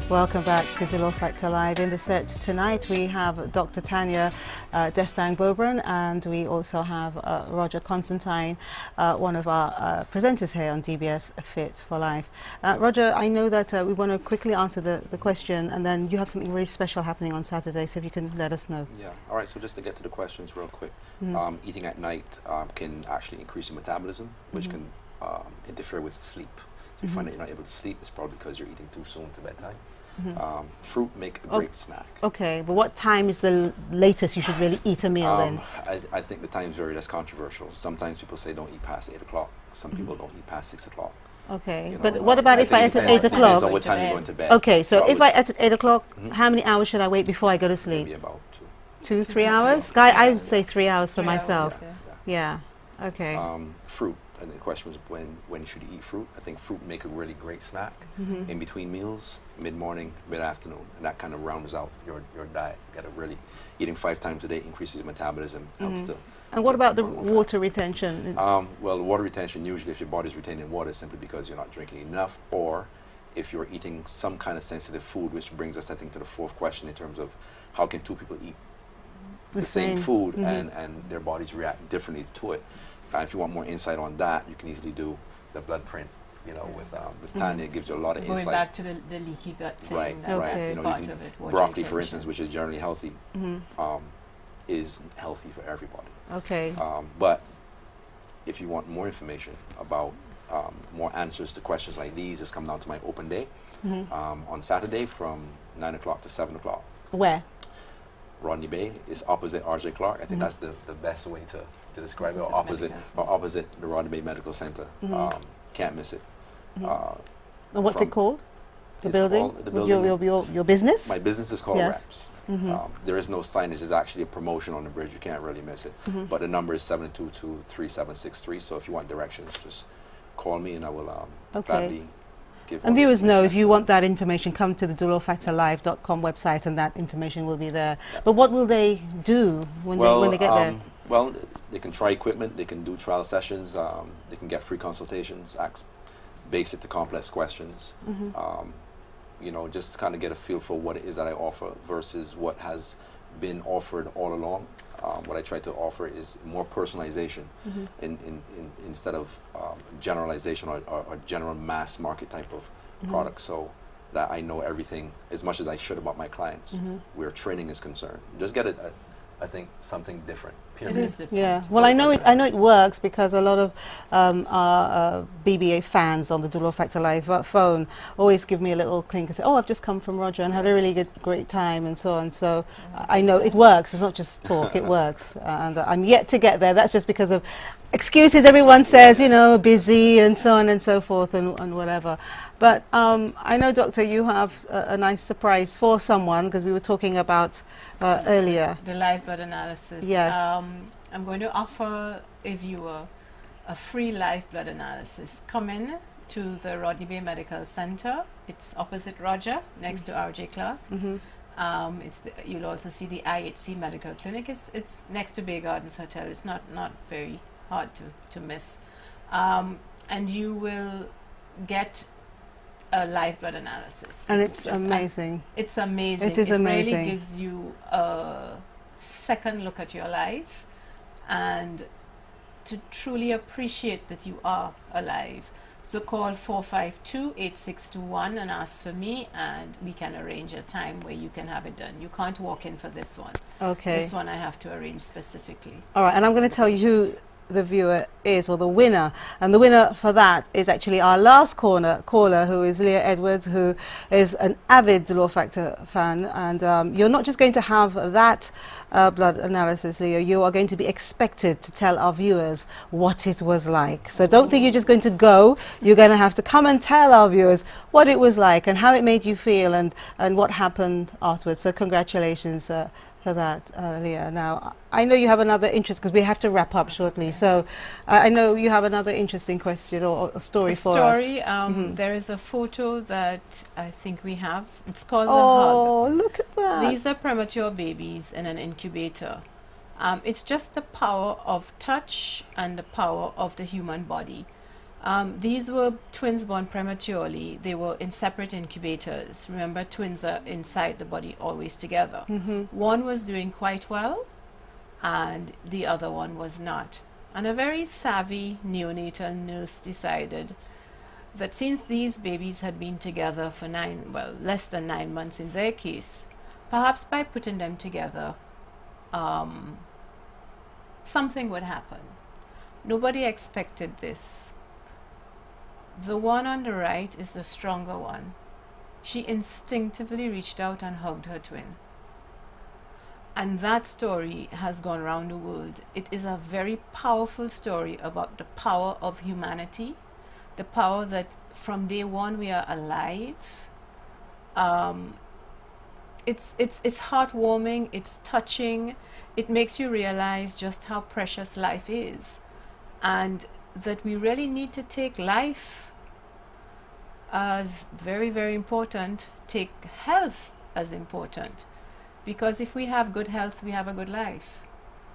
Welcome back to Dolor Factor Live. In the set tonight we have Dr. Tanya Destang-Bobran, and we also have Roger Constantine, one of our presenters here on DBS Fit for Life. Roger, I know that we want to quickly answer the question, and then you have something really special happening on Saturday, so if you can let us know. Yeah, all right, so just to get to the questions real quick. Eating at night can actually increase your metabolism, which can interfere with sleep. So if you find that you're not able to sleep, it's probably because you're eating too soon to bedtime. Fruit make a great snack. Okay, but what time is the latest you should really eat a meal then? I think the times vary. That's controversial. Sometimes people say don't eat past 8 o'clock. Some people don't eat past 6 o'clock. Okay, You know, but what about if I ate at 8 o'clock? Depends on what time you're going to bed. Okay, so if I ate at 8 o'clock, how many hours should I wait before I go to sleep? Maybe about 3 hours? I would say 3 hours for 3 hours, myself. yeah. Yeah, okay. Fruit. And the question was when should you eat fruit? I think fruit make a really great snack in between meals, mid-morning, mid-afternoon, and that kind of rounds out your diet. You gotta really, eating 5 times a day increases your metabolism, helps to. And what about the water retention? Well, water retention, usually if your body's retaining water, simply because you're not drinking enough, or if you're eating some kind of sensitive food, which brings us, I think, to the fourth question in terms of how can two people eat the same food and their bodies react differently to it. If you want more insight on that, you can easily do the blood print, you know, with Tanya. It gives you a lot of insight. Going back to the leaky gut thing. Right, That's right. You know, part of it. broccoli, for instance, which is generally healthy, is healthy for everybody. Okay. But if you want more information about more answers to questions like these, just come down to my open day on Saturday from 9 o'clock to 7 o'clock. Where? Rodney Bay is opposite R.J. Clark. I think that's the best way to describe it. Or opposite the Rodney Bay Medical Center. Can't miss it. And what's it called? The building? The building. Your business? My business is called Yes. Reps. There is no signage. There's actually a promotion on the bridge. You can't really miss it. But the number is 722-3763. So if you want directions, just call me and I will gladly give. And viewers know, if you want that information, come to the dolorfactorlive.com website and that information will be there. But what will they do when they get there? Well, they can try equipment, they can do trial sessions, they can get free consultations, ask basic to complex questions, you know, just to kind of get a feel for what it is that I offer versus what has been offered all along. What I try to offer is more personalization instead of generalization or general mass market type of product, so that I know everything as much as I should about my clients where training is concerned. Just get I think something different. Period. It is different. Yeah. Well, I know it works because a lot of our BBA fans on the Dolor Factor Live phone always give me a little clink and say, "Oh, I've just come from Roger and had a really great time," and so on. So I know it works. It's not just talk; it works. And I'm yet to get there. That's just because of excuses. Everyone says, you know, busy and so on and so forth and whatever. But I know, Doctor, you have a nice surprise for someone, because we were talking about earlier. The live blood analysis. Yes. I'm going to offer a viewer a free live blood analysis. Come in to the Rodney Bay Medical Center. It's opposite Roger, next to R.J. Clark. You'll also see the IHC Medical Clinic. It's next to Bay Gardens Hotel. It's not very hard to miss. And you will get a live blood analysis. And it's amazing. It's amazing. It is amazing. It really gives you a second look at your life and to truly appreciate that you are alive. So call 452-8621 and ask for me, and we can arrange a time where you can have it done. You can't walk in for this one. Okay. This one I have to arrange specifically. All right, and I'm going to tell you who the viewer is, or the winner, and the winner for that is actually our last caller, who is Leah Edwards, who is an avid Dolor Factor fan. And you're not just going to have that blood analysis, Leah, you are going to be expected to tell our viewers what it was like. So don't think you're just going to go. You're going to have to come and tell our viewers what it was like and how it made you feel and what happened afterwards. So congratulations for that, Leah. Now, I know you have another interest, because we have to wrap up shortly. So I know you have another interesting question or a story for us. There is a photo that I think we have. It's called the Oh, hug. look at that. These are premature babies in an incubator. It's just the power of touch and the power of the human body. These were twins born prematurely. They were in separate incubators. Remember, twins are inside the body always together. One was doing quite well, and the other one was not. And a very savvy neonatal nurse decided that since these babies had been together for less than 9 months in their case, perhaps by putting them together, something would happen. Nobody expected this. The one on the right is the stronger one. She instinctively reached out and hugged her twin. And that story has gone around the world. It is a very powerful story about the power of humanity, the power that from day one we are alive. It's heartwarming, it's touching, it makes you realize just how precious life is, and that we really need to take life as very, very important, take health as important. Because if we have good health, we have a good life.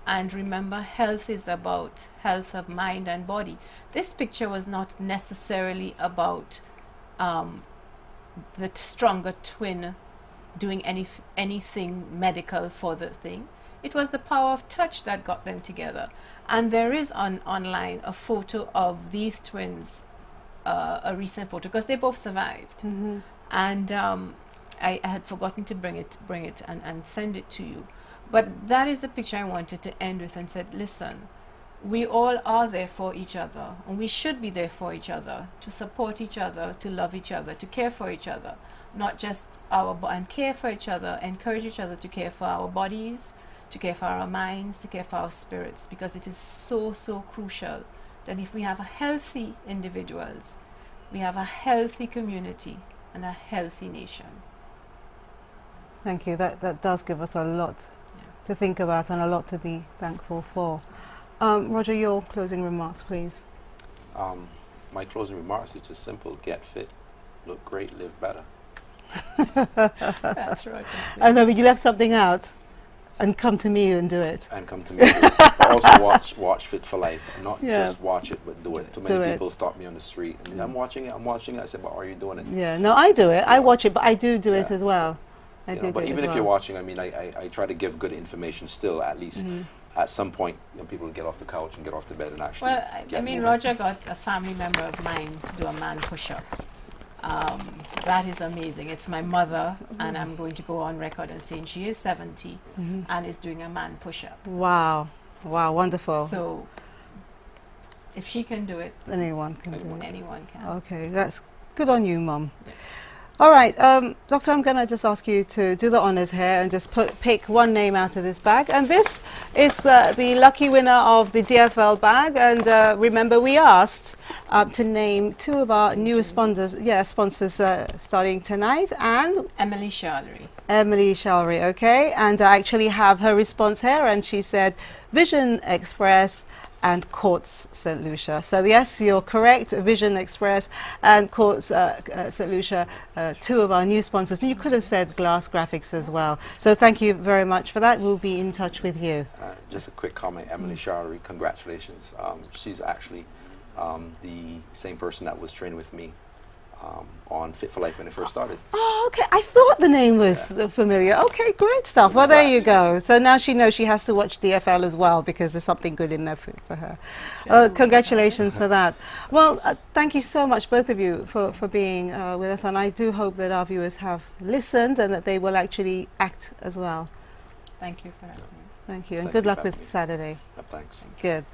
And remember, health is about health of mind and body. This picture was not necessarily about the stronger twin doing anything medical for the thing. It was the power of touch that got them together. And there is online a photo of these twins, a recent photo, because they both survived. And I had forgotten to bring it and send it to you. But that is the picture I wanted to end with, and said, listen, we all are there for each other, and we should be there for each other, to support each other, to love each other, to care for each other, not just and care for each other, encourage each other to care for our bodies, to care for our minds, to care for our spirits, because it is so, so crucial that if we have healthy individuals, we have a healthy community and a healthy nation. Thank you. That does give us a lot to think about and a lot to be thankful for. Roger, your closing remarks, please. My closing remarks is just simple: get fit, look great, live better. That's right. I know, but you left something out. And come to me and do it. And come to me. But also watch Fit for Life. Not just watch it, but do it. Too many people stop me on the street and I'm watching it. I said, but are you doing it? Yeah, no, I do it. I watch it, but I do it as well. But even if you're watching, I mean, I try to give good information still, at least. At some point, people get off the couch and get off the bed and actually I mean, moving. Roger got a family member of mine to do a man push-up. That is amazing. It's my mother, and I'm going to go on record and saying she is 70 and is doing a man push-up. Wow. Wow, wonderful. So if she can do it, anyone can do it. Anyone can. Okay, that's good on you, Mum. Yeah. All right, Doctor, I'm going to just ask you to do the honors here and just pick one name out of this bag. And this is the lucky winner of the DFL bag. And remember, we asked to name two of our newest sponsors, starting tonight. And Emily Shallery. Emily Shallery, okay. And I actually have her response here. And she said, Vision Express and Courts St. Lucia. So yes, you're correct, Vision Express and Courts St. Lucia, two of our new sponsors. And you could have said Glass Graphics as well. So thank you very much for that. We'll be in touch with you. Just a quick comment, Emily Shallery, congratulations. She's actually the same person that was training with me on Fit for Life when it first started. Oh, okay. I thought the name was familiar. Okay, great stuff. Well, there you go. So now she knows she has to watch DFL as well because there's something good in there for her. Congratulations for that. Well, thank you so much, both of you, for being with us. And I do hope that our viewers have listened and that they will actually act as well. Thank you for having me. Thank you. And good luck with Saturday. Thanks. Good.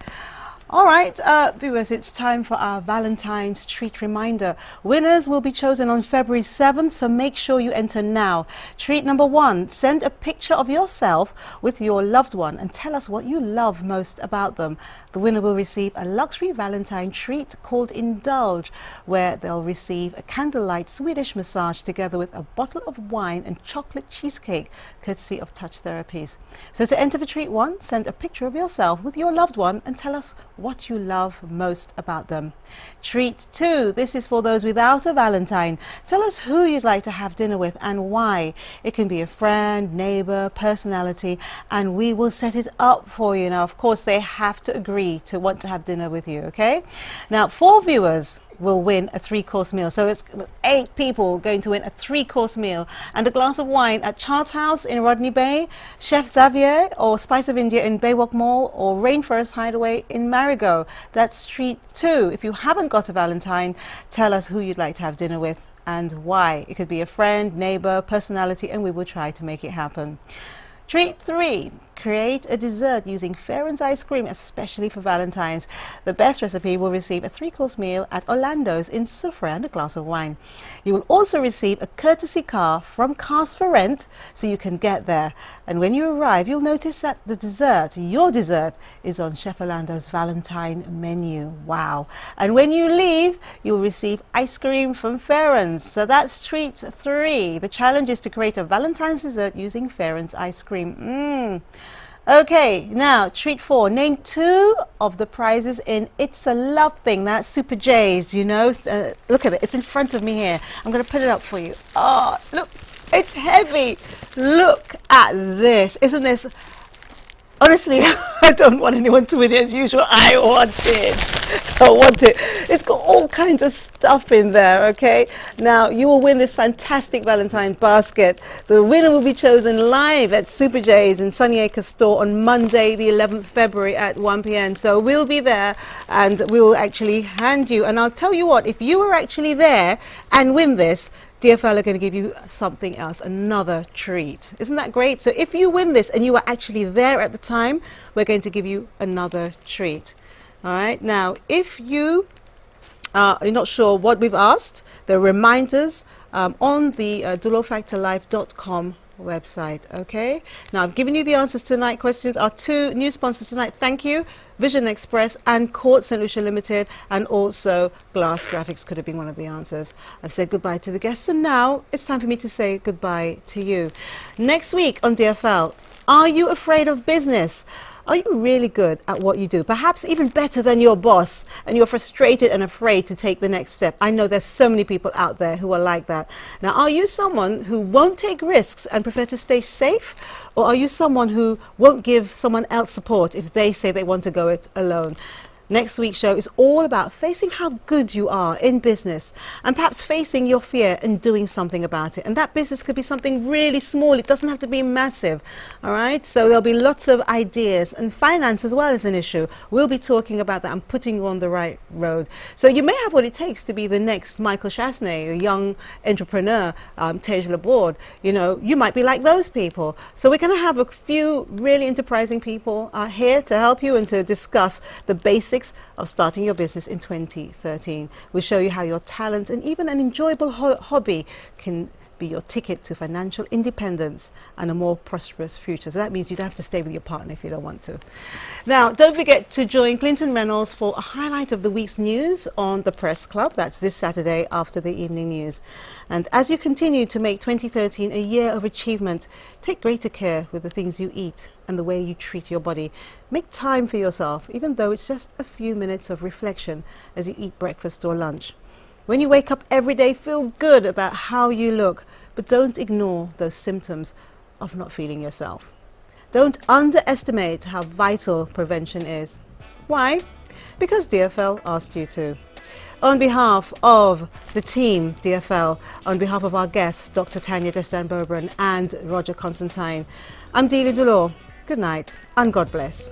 All right, viewers, it's time for our Valentine's treat reminder. Winners will be chosen on February 7th, so make sure you enter now. Treat number 1, send a picture of yourself with your loved one and tell us what you love most about them. The winner will receive a luxury Valentine treat called Indulge, where they'll receive a candlelight Swedish massage together with a bottle of wine and chocolate cheesecake, courtesy of Touch Therapies. So to enter for treat 1, send a picture of yourself with your loved one and tell us what you love most about them. Treat 2. This is for those without a Valentine. Tell us who you'd like to have dinner with and why. It can be a friend, neighbor, personality, and we will set it up for you. Now, of course, they have to agree to want to have dinner with you, okay? Now, 4 viewers will win a 3-course meal. So it's 8 people going to win a 3-course meal and a glass of wine at Chart House in Rodney Bay, Chef Xavier or Spice of India in Baywalk Mall, or Rainforest Hideaway in Marigot. That's treat 2. If you haven't got a Valentine, tell us who you'd like to have dinner with and why. It could be a friend, neighbor, personality, and we will try to make it happen. Treat 3. Create a dessert using Farron's ice cream, especially for Valentine's. The best recipe will receive a 3-course meal at Orlando's in Soufrière and a glass of wine. You will also receive a courtesy car from Cars for Rent, so you can get there. And when you arrive, you'll notice that the dessert, your dessert, is on Chef Orlando's Valentine menu. Wow. And when you leave, you'll receive ice cream from Farron's. So that's treat 3. The challenge is to create a Valentine's dessert using Farron's ice cream. Okay, now treat 4. Name 2 of the prizes in It's a Love Thing. That's Super J's, you know. Look at it. It's in front of me here. I'm going to put it up for you. Oh, look. It's heavy. Look at this. Isn't this... Honestly, I don't want anyone to win it as usual. I want it. I want it. It's got all kinds of stuff in there, okay? Now, you will win this fantastic Valentine basket. The winner will be chosen live at Super J's in Sunny Acres store on Monday, the 11th February at 1 p.m. So we'll be there and we'll actually hand you. And I'll tell you what, if you were actually there and win this, DFL are going to give you something else, another treat. Isn't that great? So if you win this and you were actually there at the time, we're going to give you another treat. All right. Now, if you are not sure what we've asked, there are reminders on the dolorfactorlife.com website. Okay. Now, I've given you the answers to tonight. Questions. Our 2 new sponsors tonight. Thank you. Vision Express and Court St. Lucia Limited, and also Glass Graphics could have been one of the answers. I've said goodbye to the guests, and now it's time for me to say goodbye to you. Next week on DFL, are you afraid of business? Are you really good at what you do? Perhaps even better than your boss, and you're frustrated and afraid to take the next step. I know there's so many people out there who are like that. Now, are you someone who won't take risks and prefer to stay safe? Or are you someone who won't give someone else support if they say they want to go it alone? Next week's show is all about facing how good you are in business and perhaps facing your fear and doing something about it. And that business could be something really small. It doesn't have to be massive. All right. So there'll be lots of ideas, and finance as well is an issue. We'll be talking about that and putting you on the right road. So you may have what it takes to be the next Michael Chasney, a young entrepreneur, Tej Laborde. You know, you might be like those people. So we're going to have a few really enterprising people here to help you and to discuss the basics of starting your business in 2013. We'll show you how your talent and even an enjoyable hobby can be your ticket to financial independence and a more prosperous future. So that means you don't have to stay with your partner if you don't want to. Now, don't forget to join Clinton Reynolds for a highlight of the week's news on the Press Club. That's this Saturday after the evening news. And as you continue to make 2013 a year of achievement, take greater care with the things you eat and the way you treat your body. Make time for yourself, even though it's just a few minutes of reflection as you eat breakfast or lunch. When you wake up every day, feel good about how you look, but don't ignore those symptoms of not feeling yourself. Don't underestimate how vital prevention is. Why? Because DFL asked you to. On behalf of the team, DFL, on behalf of our guests, Dr. Tanya Destan-Bobran and Roger Constantine, I'm Delia Dolor. Good night and God bless.